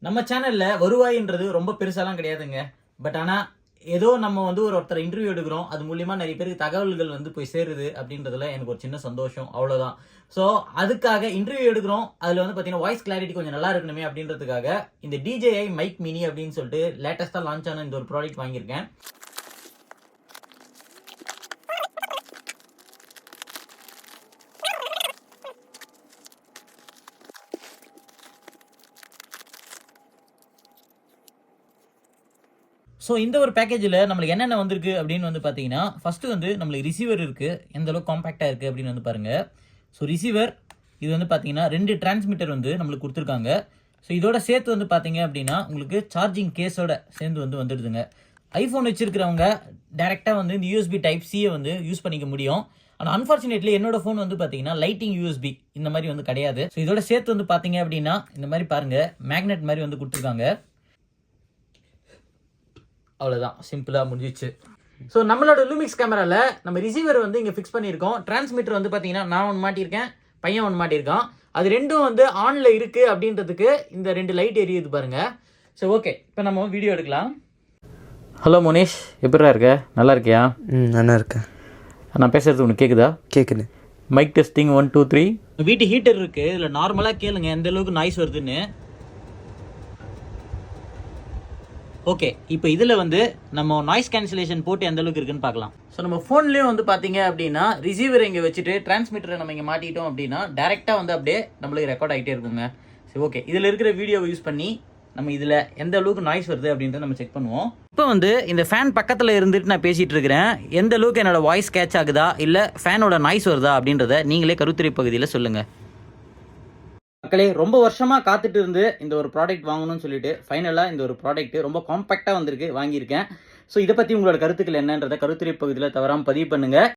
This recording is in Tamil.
நம்ம சேனல்ல வருவாயின்றது ரொம்ப பெருசாலாம் கிடையாதுங்க. பட் ஆனா ஏதோ நம்ம வந்து ஒருத்தரை இன்டர்வியூ எடுக்கிறோம். அது மூலியமா நிறைய பேருக்கு தகவல்கள் வந்து போய் சேருது அப்படின்றதுல எனக்கு ஒரு சின்ன சந்தோஷம். அவ்வளோதான். ஸோ அதுக்காக இன்டர்வியூ எடுக்கிறோம். அதில் வந்து பார்த்தீங்கன்னா வாய்ஸ் கிளாரிட்டி கொஞ்சம் நல்லா இருக்கணுமே அப்படின்றதுக்காக இந்த DJI மைக் மினி அப்படின்னு சொல்லிட்டு லேட்டஸ்ட்டாக லான்ச் ஆன இந்த ஒரு ப்ராடக்ட் வாங்கியிருக்கேன். ஸோ இந்த ஒரு பேக்கேஜில் நம்மளுக்கு என்னென்ன வந்திருக்கு அப்படின்னு வந்து பார்த்தீங்கன்னா, ஃபஸ்ட்டு வந்து நம்மளுக்கு ரிசீவர் இருக்குது. எந்த அளவுக்கு காம்பேக்டாக இருக்குது அப்படின்னு வந்து பாருங்கள். ஸோ ரிசீவர் இது வந்து பார்த்தீங்கன்னா 2 டிரான்ஸ்மிட்டர் வந்து நம்மளுக்கு கொடுத்துருக்காங்க. ஸோ இதோட சேர்த்து வந்து பார்த்தீங்க அப்படின்னா உங்களுக்கு சார்ஜிங் கேஸோட சேர்ந்து வந்து வந்துடுதுங்க. ஐஃபோன் வச்சிருக்கிறவங்க டேரெக்டாக வந்து இந்த யூஎஸ்பி டைப் சியை வந்து யூஸ் பண்ணிக்க முடியும். ஆனால் அன்ஃபார்ச்சுனேட்லி என்னோட ஃபோன் வந்து பார்த்தீங்கன்னா லைட்டிங் யூஎஸ்பி இந்த மாதிரி வந்து கிடையாது. ஸோ இதோட சேர்த்து வந்து பார்த்தீங்க அப்படின்னா இந்த மாதிரி பாருங்கள் மேக்னெட் மாதிரி வந்து கொடுத்துருக்காங்க. அவ்வளோதான், சிம்பிளாக முடிஞ்சிச்சு. ஸோ நம்மளோட லூமிக்ஸ் கேமராவில் நம்ம ரிசீவர் வந்து இங்கே ஃபிக்ஸ் பண்ணியிருக்கோம். டிரான்ஸ்மிட்டர் வந்து பார்த்தீங்கன்னா நான் ஒன்று மாட்டியிருக்கேன், பையன் ஒன்று மாட்டியிருக்கான். அது ரெண்டும் வந்து ஆனில் இருக்குது அப்படின்றதுக்கு இந்த 2 லைட் எரியுது பாருங்கள். ஸோ ஓகே, இப்போ நம்ம வீடியோ எடுக்கலாம். ஹலோ முனேஷ், எப்படிடா இருக்க? நல்லா இருக்கியா? நல்லா இருக்கேன். நான் பேசுகிறது உனக்கு கேட்குதா? கேட்குது. Mic testing 1 2 3. வீட்டு ஹீட்டர் இருக்குது, இதில் நார்மலாக கேளுங்க எந்த அளவுக்கு நாய்ஸ் வருதுன்னு. ஓகே, இப்போ இதில் வந்து நம்ம நாய்ஸ் கேன்சலேஷன் போட்டு எந்த அளவுக்கு இருக்குன்னு பார்க்கலாம். ஸோ நம்ம ஃபோன்லேயும் வந்து பார்த்தீங்க அப்படின்னா ரிசீவரை இங்கே வச்சுட்டு டிரான்ஸ்மிட்டரை நம்ம இங்கே மாட்டிட்டோம் அப்படின்னா டேரெக்டாக வந்து அப்படியே நம்மளுக்கு ரெக்கார்ட் ஆகிட்டே இருக்குங்க. சரி ஓகே, இதில் இருக்கிற வீடியோவை யூஸ் பண்ணி நம்ம இதில் எந்த அளவுக்கு நாய்ஸ் வருது அப்படின்றத நம்ம செக் பண்ணுவோம். இப்போ வந்து இந்த ஃபேன் பக்கத்தில் இருந்துட்டு நான் பேசிகிட்டு இருக்கிறேன். எந்த அளவுக்கு என்னோடய வாய்ஸ் கேட்ச் ஆகுதா இல்லை ஃபேனோட நாய்ஸ் வருதா அப்படின்றத நீங்களே கருத்துரை பகுதியில் சொல்லுங்கள். மக்களே, ரொம்ப வருஷமாக காத்துட்டு இருந்து இந்த ஒரு ப்ராடக்ட் வாங்கணும்னு சொல்லிட்டு ஃபைனலாக இந்த ஒரு ப்ராடக்ட் ரொம்ப காம்பேக்டாக வந்திருக்கு, வாங்கியிருக்கேன். ஸோ இதை பற்றி உங்களோட கருத்துக்கள் என்னன்றதை கருத்துரை பகுதியில் தவறாமல் பதிவு பண்ணுங்கள்.